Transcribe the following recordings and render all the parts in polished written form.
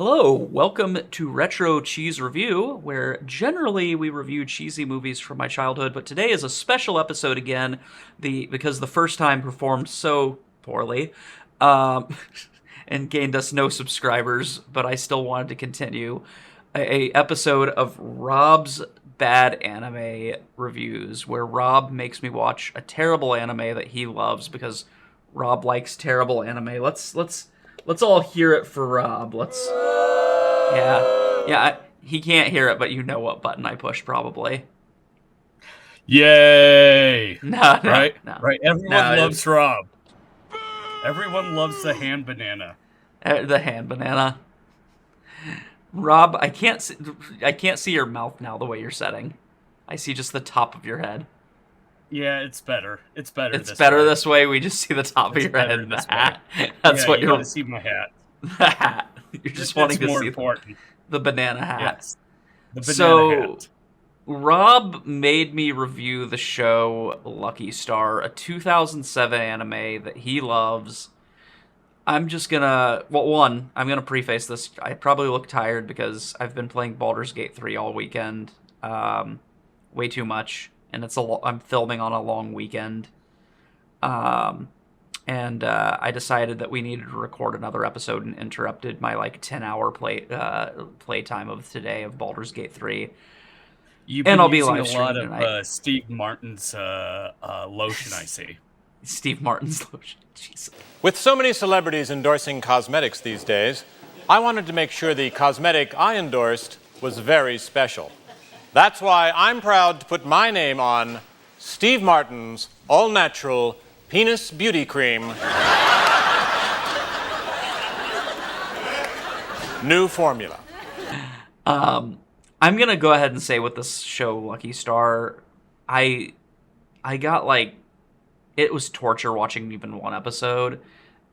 Hello, welcome to Retro Cheese Review, where generally we review cheesy movies from my childhood, but today is a special episode again, because the first time performed so poorly, um, and gained us no subscribers, but I still wanted to continue. A episode of Rob's Bad Anime Reviews, where Rob makes me watch a terrible anime that he loves because Rob likes terrible anime. Let's all hear it for Rob. Yeah. He can't hear it, but you know what button I pushed, probably. Yay! No, right? no. Right. Everyone loves Rob. Everyone loves the hand banana. The hand banana. Rob, I can't see your mouth now the way you're setting. I see just the top of your head. Yeah, it's better. It's better. It's better this way. We just see the top of your head and the hat. That's what you want to see my hat. The hat. You're just wanting to see the banana hat. Yes. The banana hat. Rob made me review the show Lucky Star, a 2007 anime that he loves. I'm gonna preface this. I probably look tired because I've been playing Baldur's Gate 3 all weekend. Way too much. And I'm filming on a long weekend. And I decided that we needed to record another episode and interrupted my 10-hour play time of today of Baldur's Gate 3. I'll be using a lot of Steve Martin's lotion, I see. Steve Martin's lotion. Jesus. With so many celebrities endorsing cosmetics these days, I wanted to make sure the cosmetic I endorsed was very special. That's why I'm proud to put my name on Steve Martin's all-natural penis beauty cream. New formula. I'm gonna go ahead and say with this show, Lucky Star, I got it was torture watching even one episode,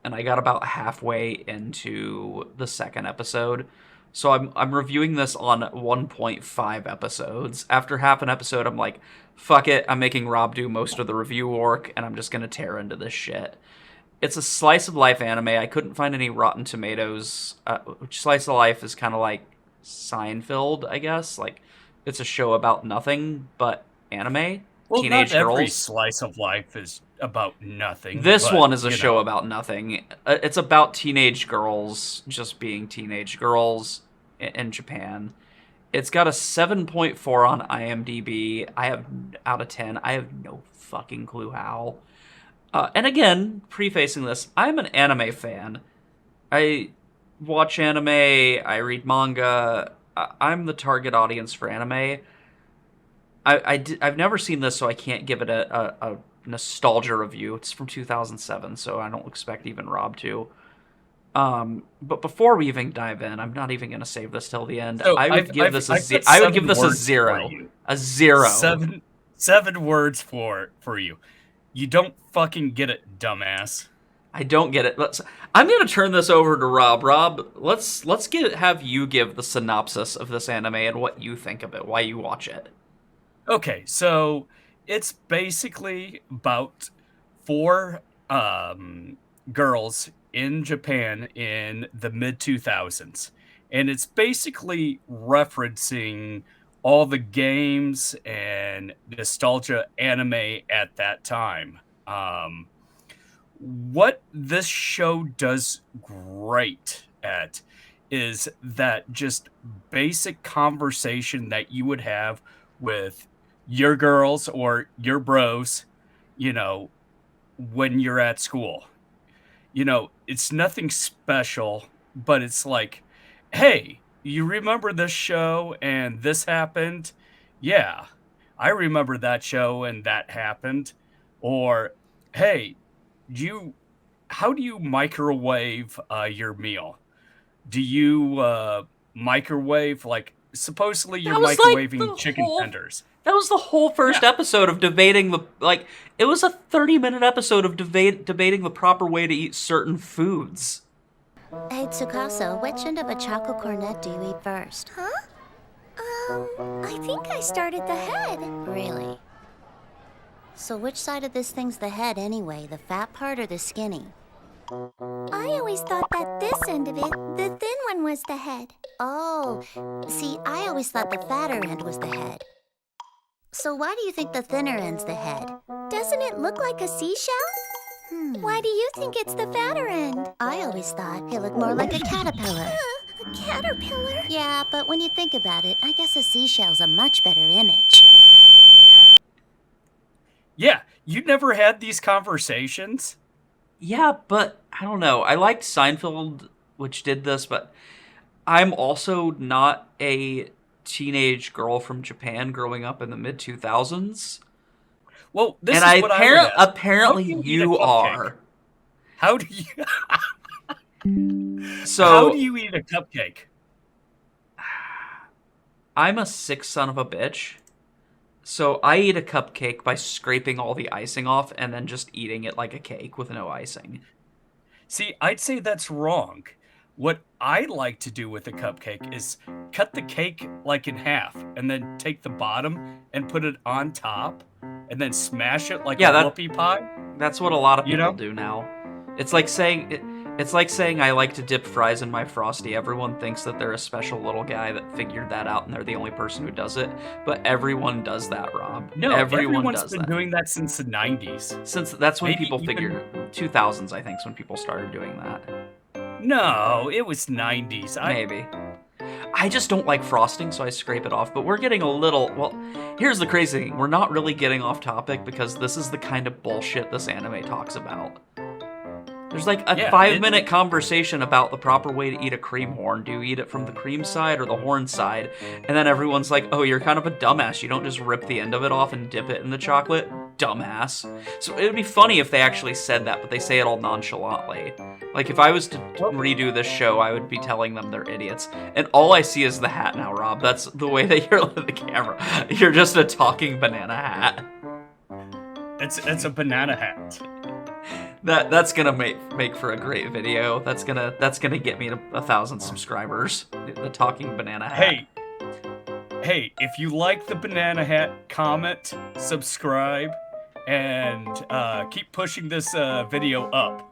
and I got about halfway into the second episode. So I'm reviewing this on 1.5 episodes. After half an episode, I'm like, fuck it, I'm making Rob do most of the review work, and I'm just gonna tear into this shit. It's a slice of life anime. I couldn't find any Rotten Tomatoes. Which slice of life is kind of like Seinfeld, I guess. It's a show about nothing but anime. Well, teenage not girls. Every slice of life is about nothing. This one is a show about nothing. It's about teenage girls just being teenage girls in Japan. It's got a 7.4 on IMDb. Out of 10. I have no fucking clue how. And again, prefacing this, I'm an anime fan. I watch anime. I read manga. I'm the target audience for anime. I've never seen this, so I can't give it a nostalgia review. It's from 2007, so I don't expect even Rob to. But before we even dive in, I'm not even going to save this till the end. So I would give this a zero. A zero. Seven words for you. You don't fucking get it, dumbass. I don't get it. I'm going to turn this over to Rob. Rob, let's have you give the synopsis of this anime and what you think of it, why you watch it. Okay, so it's basically about four girls in Japan in the mid-2000s. And it's basically referencing all the games and nostalgia anime at that time. What this show does great at is that just basic conversation that you would have with your girls or your bros, when you're at school. It's nothing special, but it's like, hey, you remember this show and this happened? Yeah, I remember that show and that happened. Or, hey, how do you microwave your meal? Do you microwave, supposedly you're microwaving chicken tenders? That was the whole first episode of debating it was a 30-minute episode of debating the proper way to eat certain foods. Hey, Tsukasa, which end of a chocolate cornet do you eat first? Huh? I think I started the head. Really? So which side of this thing's the head anyway, the fat part or the skinny? I always thought that this end of it, the thin one was the head. Oh, see, I always thought the fatter end was the head. So why do you think the thinner end's the head? Doesn't it look like a seashell? Why do you think it's the fatter end? I always thought it looked more like a caterpillar. A caterpillar? Yeah, but when you think about it, I guess a seashell's a much better image. Yeah, you never had these conversations? Yeah, but I don't know. I liked Seinfeld, which did this, but I'm also not a teenage girl from Japan growing up in the mid 2000s. Well, this And is what I would ask. apparently How do you eat a you cupcake? are. How do you So how do you eat a cupcake? I'm a sick son of a bitch. So I eat a cupcake by scraping all the icing off and then just eating it like a cake with no icing. See, I'd say that's wrong. What I like to do with a cupcake is cut the cake like in half and then take the bottom and put it on top and then smash it like Yeah, a that- whoopie pie. That's what a lot of You people know? do now. It's like saying I like to dip fries in my Frosty. Everyone thinks that they're a special little guy that figured that out and they're the only person who does it. But everyone does that, Rob. No, everyone everyone's does been that. doing that since the 90s. Since that's when maybe people even- figured 2000s, I think, is when people started doing that. No, it was 90s. Maybe. I just don't like frosting, so I scrape it off. But we're getting a little... Well, here's the crazy thing. We're not really getting off topic because this is the kind of bullshit this anime talks about. There's like a Yeah, 5-minute conversation about the proper way to eat a cream horn. Do you eat it from the cream side or the horn side? And then everyone's like, oh, you're kind of a dumbass. You don't just rip the end of it off and dip it in the chocolate. Dumbass. So it would be funny if they actually said that, but they say it all nonchalantly. Like, if I was to redo this show, I would be telling them they're idiots. And all I see is the hat now, Rob. That's the way that you're with the camera. You're just a talking banana hat. It's a banana hat. That's gonna make for a great video. That's gonna get me to 1,000 subscribers. The talking banana hat. Hey, if you like the banana hat, comment, subscribe, and keep pushing this video up.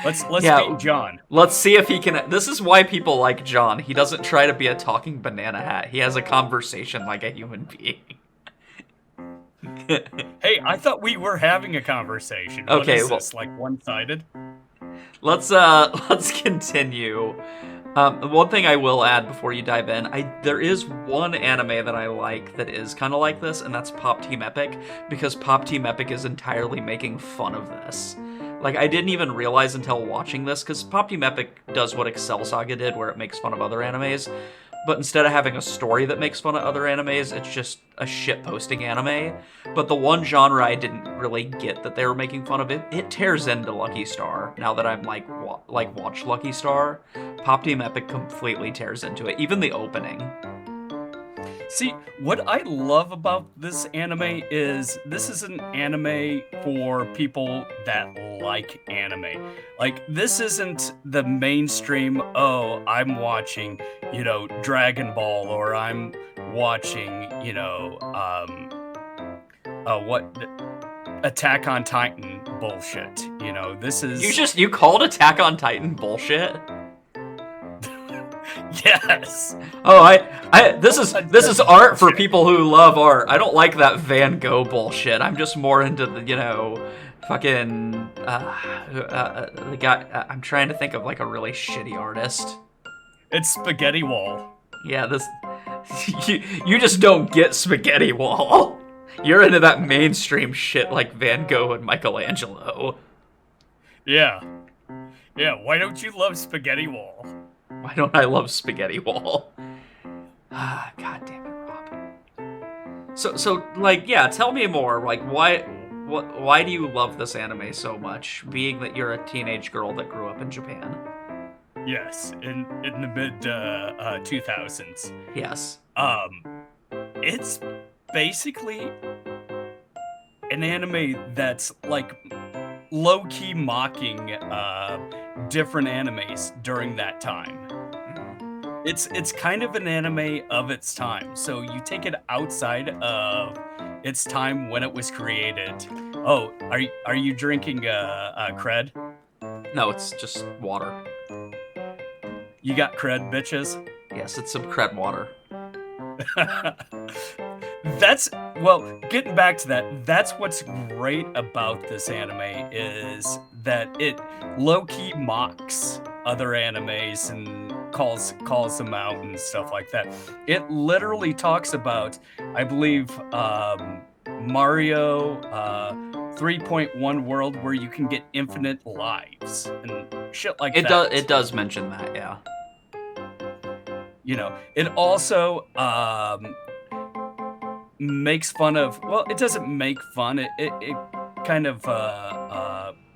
Let's Yeah. beat John. Let's see if he can. This is why people like John. He doesn't try to be a talking banana hat. He has a conversation like a human being. Hey, I thought we were having a conversation. Okay, what is well- this, like one-sided? Let's continue. One thing I will add before you dive in, there is one anime that I like that is kind of like this, and that's Pop Team Epic, because Pop Team Epic is entirely making fun of this. Like, I didn't even realize until watching this, because Pop Team Epic does what Excel Saga did, where it makes fun of other animes, but instead of having a story that makes fun of other animes, it's just a shit-posting anime. But the one genre I didn't really get that they were making fun of, it tears into Lucky Star. Now that I'm watched Lucky Star, Pop Team Epic completely tears into it, even the opening. See, what I love about this anime is this is an anime for people that like anime. Like, this isn't the mainstream, oh, I'm watching, Dragon Ball, or I'm watching, Attack on Titan bullshit. This is... You called Attack on Titan bullshit? Yes! Oh, this is art for people who love art. I don't like that Van Gogh bullshit. I'm just more into the, fucking, the guy, I'm trying to think of, like, a really shitty artist. It's Spaghetti Wall. Yeah, you just don't get Spaghetti Wall. You're into that mainstream shit like Van Gogh and Michelangelo. Yeah. Yeah, why don't you love Spaghetti Wall? Why don't I love Spaghetti Wall? God damn it, Rob. So, like, yeah, tell me more. Like, why do you love this anime so much, being that you're a teenage girl that grew up in Japan? Yes, in the mid 2000s. Yes. It's basically an anime that's like low-key mocking different animes during that time. It's kind of an anime of its time. So you take it outside of its time when it was created. Oh, are you drinking cred? No, it's just water. You got cred, bitches. Yes, it's some cred water. Getting back to that, that's what's great about this anime is that it low-key mocks other animes and calls them out and stuff like that. It literally talks about, I believe, Mario 3.1 world where you can get infinite lives and shit like that. It does mention that, yeah. You know, it also makes fun of, well, it doesn't make fun, it kind of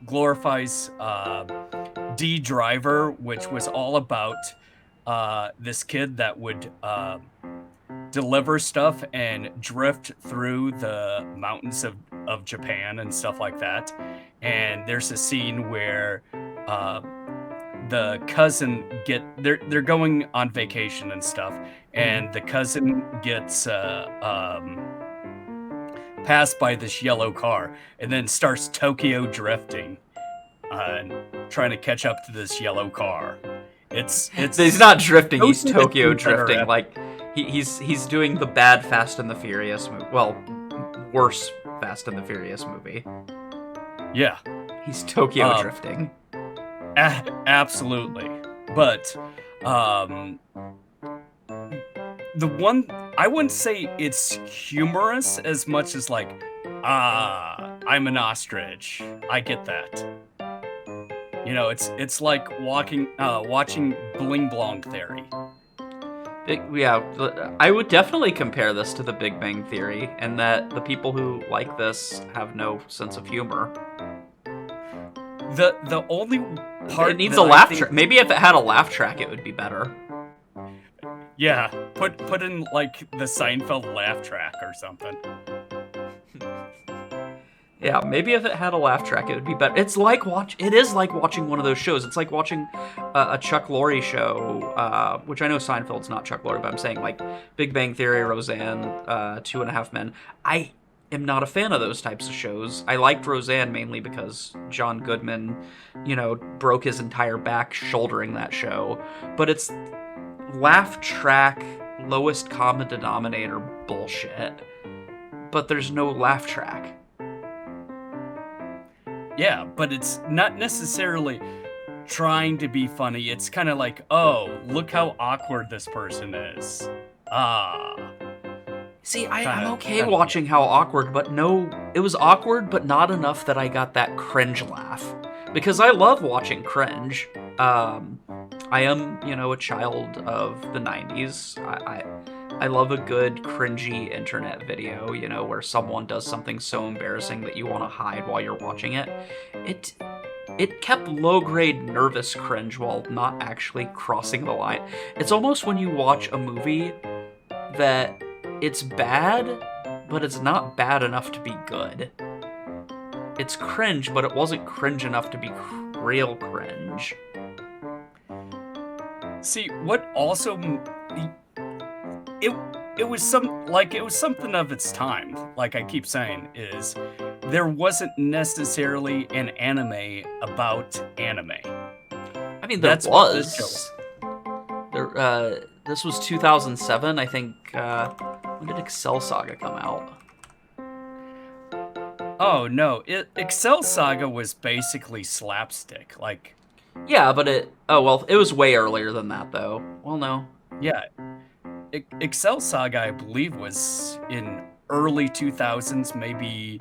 glorifies D Driver, which was all about this kid that would deliver stuff and drift through the mountains of Japan and stuff like that. And there's a scene where the cousin they're going on vacation and stuff, and the cousin gets passed by this yellow car and then starts Tokyo drifting and trying to catch up to this yellow car. He's not drifting, he's Those are the Tokyo things that are drifting. epic. Like he's doing the bad Fast and the Furious movie. Well, worse Fast and the Furious movie. Yeah. He's Tokyo drifting. Absolutely. But the one, I wouldn't say it's humorous as much as like, I'm an ostrich. I get that. You know, it's like watching Bling Blong Theory. I would definitely compare this to The Big Bang Theory, and that the people who like this have no sense of humor. The only part it needs that a I laugh think- track. Maybe if it had a laugh track, it would be better. Yeah, put in like the Seinfeld laugh track or something. Yeah, maybe if it had a laugh track, it would be better. It is like watching one of those shows. It's like watching a Chuck Lorre show, which I know Seinfeld's not Chuck Lorre, but I'm saying like Big Bang Theory, Roseanne, 2.5 Men. I am not a fan of those types of shows. I liked Roseanne mainly because John Goodman, broke his entire back shouldering that show. But it's laugh track, lowest common denominator bullshit. But there's no laugh track. Yeah, but it's not necessarily trying to be funny. It's kind of like, oh, look how awkward this person is. See, I'm okay watching how awkward, but no, it was awkward, but not enough that I got that cringe laugh. Because I love watching cringe. I am, a child of the 90s. I love a good cringy internet video, where someone does something so embarrassing that you want to hide while you're watching it. It kept low-grade nervous cringe while not actually crossing the line. It's almost when you watch a movie that it's bad, but it's not bad enough to be good. It's cringe, but it wasn't cringe enough to be real cringe. See, what also it was something of its time. Like I keep saying, is there wasn't necessarily an anime about anime. I mean, there was. This was 2007, I think. When did Excel Saga come out? Oh no, Excel Saga was basically slapstick. Like, yeah, but it was way earlier than that, though. Well, no. Yeah, Excel Saga, I believe, was in early 2000s, maybe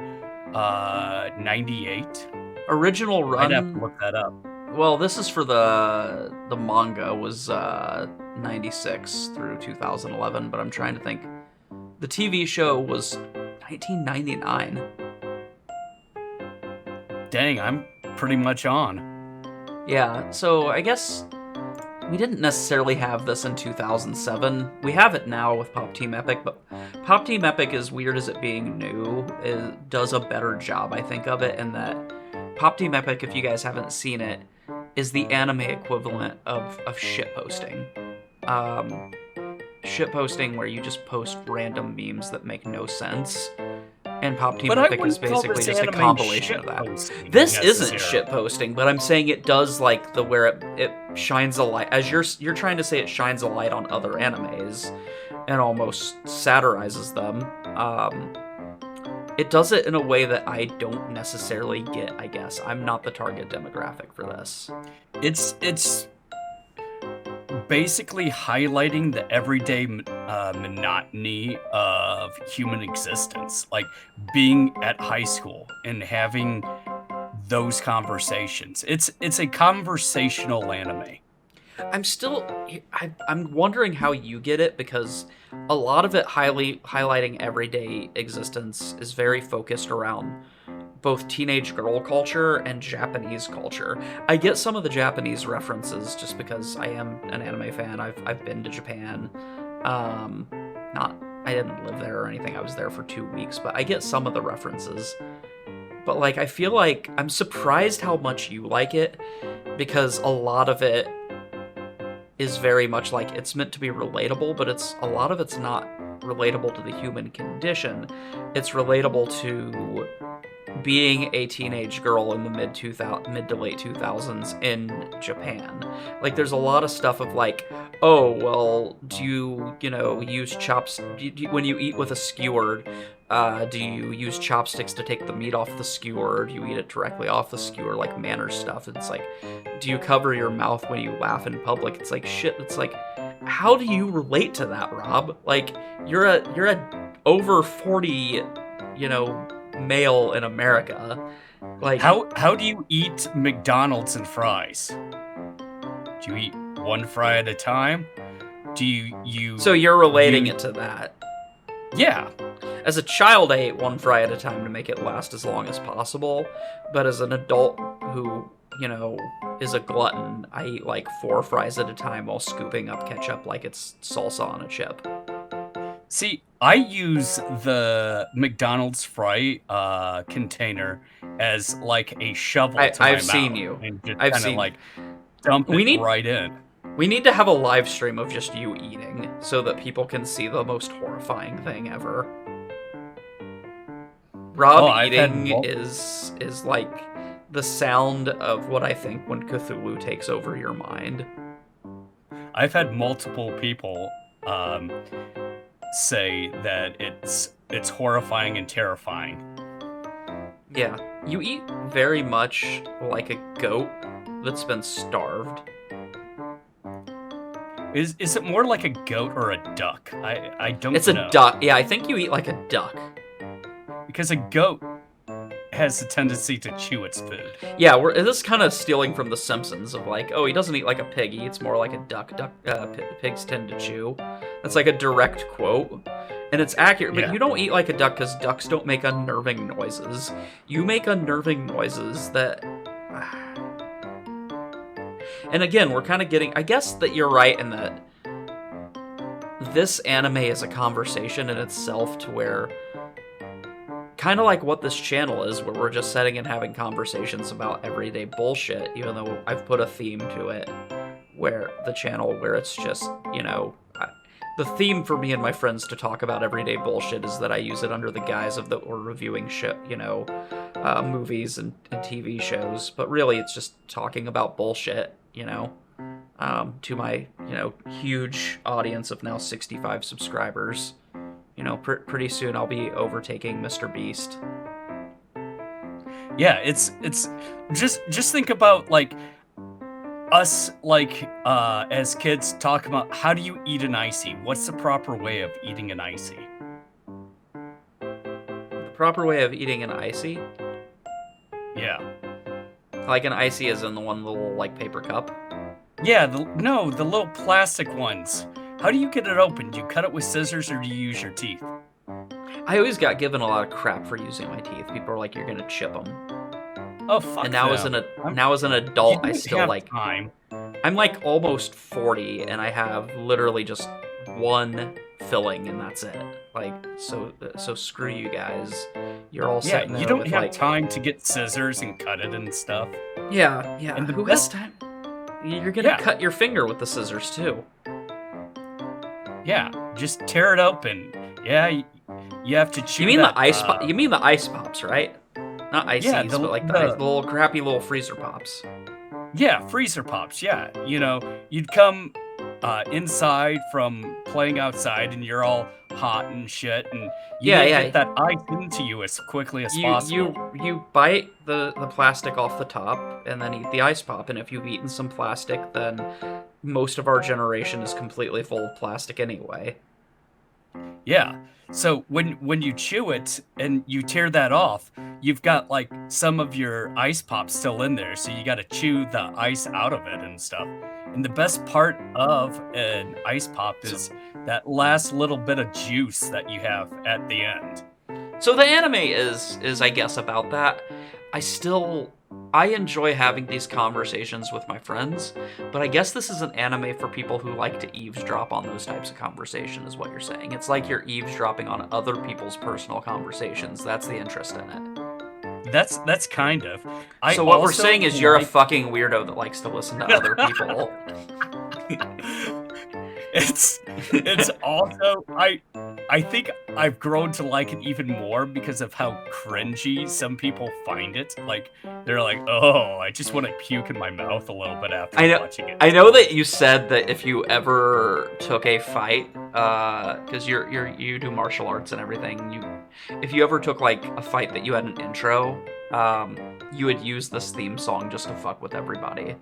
98. Original run. I'd have to look that up. Well, this is for the manga was 96 through 2011, but I'm trying to think. The TV show was 1999. Dang, I'm pretty much on. Yeah, so I guess we didn't necessarily have this in 2007. We have it now with Pop Team Epic, but Pop Team Epic, as weird as it being new, does a better job, I think, of it, in that Pop Team Epic, if you guys haven't seen it, is the anime equivalent of shitposting. Shitposting where you just post random memes that make no sense. And Pop Team But I Epic is wouldn't call basically this just a anime compilation of that. shitposting This isn't necessarily. shitposting, but I'm saying it does like where it shines a light, as you're trying to say it shines a light on other animes and almost satirizes them. It does it in a way that I don't necessarily get, I guess. I'm not the target demographic for this. It's basically highlighting the everyday monotony of human existence, like being at high school and having those conversations. It's a conversational anime. I'm wondering how you get it, because a lot of it highlighting everyday existence is very focused around both teenage girl culture and Japanese culture. I get some of the Japanese references just because I am an anime fan. I've been to Japan. I didn't live there or anything. I was there for 2 weeks, but I get some of the references. But like, I feel like I'm surprised how much you like it, because a lot of it is very much like it's meant to be relatable, but a lot of it's not relatable to the human condition. It's relatable to being a teenage girl in the mid to late 2000s in Japan. Like, there's a lot of stuff of like, oh, well, do you use when you eat with a skewer, do you use chopsticks to take the meat off the skewer, or do you eat it directly off the skewer, like manners stuff? It's like, do you cover your mouth when you laugh in public? It's like, shit, it's like, how do you relate to that, Rob? Like, you're a over 40, male in America. Like, How do you eat McDonald's and fries? Do you eat one fry at a time? Do you so you're relating it to that. Yeah. As a child, I ate one fry at a time to make it last as long as possible, but as an adult who, is a glutton, I eat like 4 fries at a time while scooping up ketchup like it's salsa on a chip. See, I use the McDonald's fry container as like a shovel to my I've mouth, seen you. and just I've kinda, seen like dump it right in. We need to have a live stream of just you eating so that people can see the most horrifying thing ever. Rob I've had eating is like the sound of what I think when Cthulhu takes over your mind. I've had multiple people say that it's horrifying and terrifying. Yeah, you eat very much like a goat that's been starved. Is it more like a goat or a duck? I don't know. It's a duck. Yeah, I think you eat like a duck. Because a goat has a tendency to chew its food. Yeah, this is kind of stealing from The Simpsons of like, oh, he doesn't eat like a pig, he eats more like a duck. Pigs tend to chew. That's like a direct quote. And it's accurate, but Yeah. you don't eat like a duck because ducks don't make unnerving noises. You make unnerving noises that... And again, we're kind of getting... I guess that you're right in that this anime is a conversation in itself, to where... kind of like what this channel is, where we're just sitting and having conversations about everyday bullshit, even though I've put a theme to it, where it's just, the theme for me and my friends to talk about everyday bullshit is that I use it under the guise of that we're reviewing shit, movies and TV shows, but really it's just talking about bullshit, to my, huge audience of now 65 subscribers. Pretty soon I'll be overtaking Mr. Beast. Yeah, it's just think about like us, like as kids talk about how do you eat an icy? What's the proper way of eating an icy? The proper way of eating an icy? Yeah. Like an icy is in the one little like paper cup? Yeah, the little plastic ones. How do you get it open? Do you cut it with scissors or do you use your teeth? I always got given a lot of crap for using my teeth. People are like, "You're gonna chip them." Oh fuck! And now as an adult, I still have like. time. I'm like almost 40, and I have literally just one filling, and that's it. Like, so screw you guys. You're all Yeah, sitting there you don't with have like time to get scissors and cut it and stuff. Yeah. And the Who best- has time? You're gonna Yeah. cut your finger with the scissors too. Yeah, just tear it open. Yeah, You have to chew. You mean that, the ice? You mean the ice pops, right? Not ices, Yeah, but like the little crappy little freezer pops. Yeah, freezer pops. Yeah, you'd come inside from playing outside, and you're all hot and shit, and you need to get that ice into you as quickly as possible. You bite the plastic off the top and then eat the ice pop, and if you've eaten some plastic, then most of our generation is completely full of plastic anyway. Yeah. So when you chew it and you tear that off, you've got like some of your ice pop still in there, so you got to chew the ice out of it and stuff. And the best part of an ice pop is that last little bit of juice that you have at the end. So the anime is I guess about that. I enjoy having these conversations with my friends, but I guess this is an anime for people who like to eavesdrop on those types of conversation, is what you're saying. It's like you're eavesdropping on other people's personal conversations. That's the interest in it. That's kind of. So what we're saying is you're a fucking weirdo that likes to listen to other people. It's also I think I've grown to like it even more because of how cringy some people find it. Like they're like, "Oh, I just want to puke in my mouth a little bit after watching it." I know that you said that if you ever took a fight, because you do martial arts and everything, if you ever took like a fight that you had an intro, you would use this theme song just to fuck with everybody.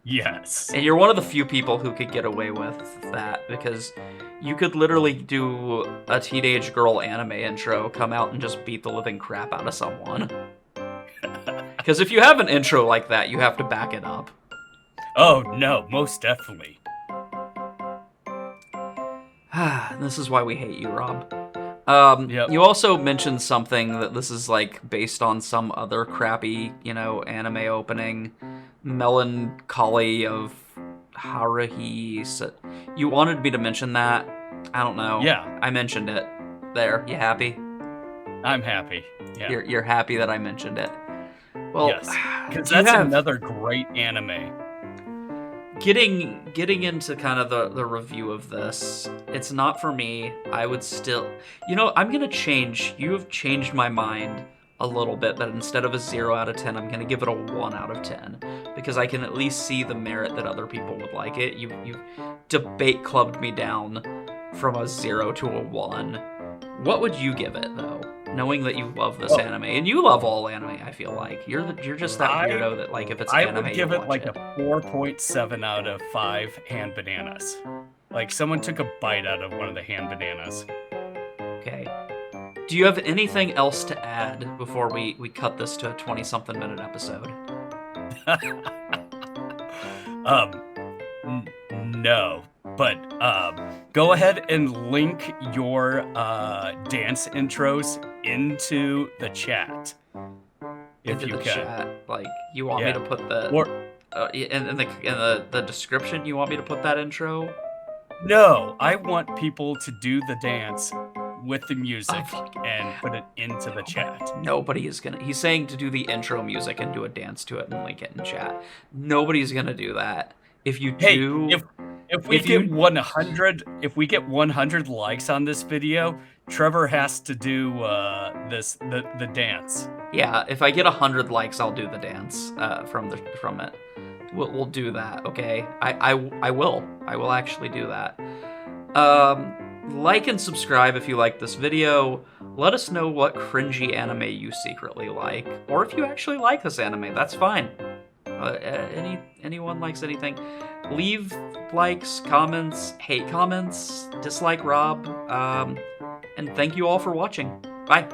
Yes. And you're one of the few people who could get away with that, because you could literally do a teenage girl anime intro, come out and just beat the living crap out of someone. Because if you have an intro like that, you have to back it up. Oh, no, most definitely. This is why we hate you, Rob. Yep. You also mentioned something that this is like based on some other crappy, anime opening, Melancholy of Haruhi. You wanted me to mention that? I don't know. Yeah. I mentioned it. There, you happy? I'm happy. Yeah. You're happy that I mentioned it. Well, yes, because that's another great anime. Getting into kind of the review of this, it's not for me. I would still, I'm gonna change. You have changed my mind a little bit. That instead of a 0 out of 10, I'm gonna give it a 1 out of 10 because I can at least see the merit that other people would like it. You debate clubbed me down from a 0 to a 1. What would you give it though? Knowing that you love this anime, and you love all anime, I feel like you're just that weirdo that like if it's anime, I would give you it like watch a 4.7 out of 5 hand bananas. Like someone took a bite out of one of the hand bananas. Okay. Do you have anything else to add before we cut this to a 20-something minute episode? No. But go ahead and link your dance intros into the chat. If Into you the can. chat, like you want me to put the in the description. You want me to put that intro? No, I want people to do the dance with the music and put it into the chat. Nobody is gonna. He's saying to do the intro music and do a dance to it and link it in chat. Nobody's gonna do that. If you do, if we get 100 likes on this video, Trevor has to do the dance. Yeah, if I get 100 likes, I'll do the dance from it. We'll do that. Okay, I will actually do that. Like and subscribe if you like this video. Let us know what cringy anime you secretly like, or if you actually like this anime. That's fine. Anyone likes anything, leave likes, comments, hate comments, dislike Rob, and thank you all for watching. Bye.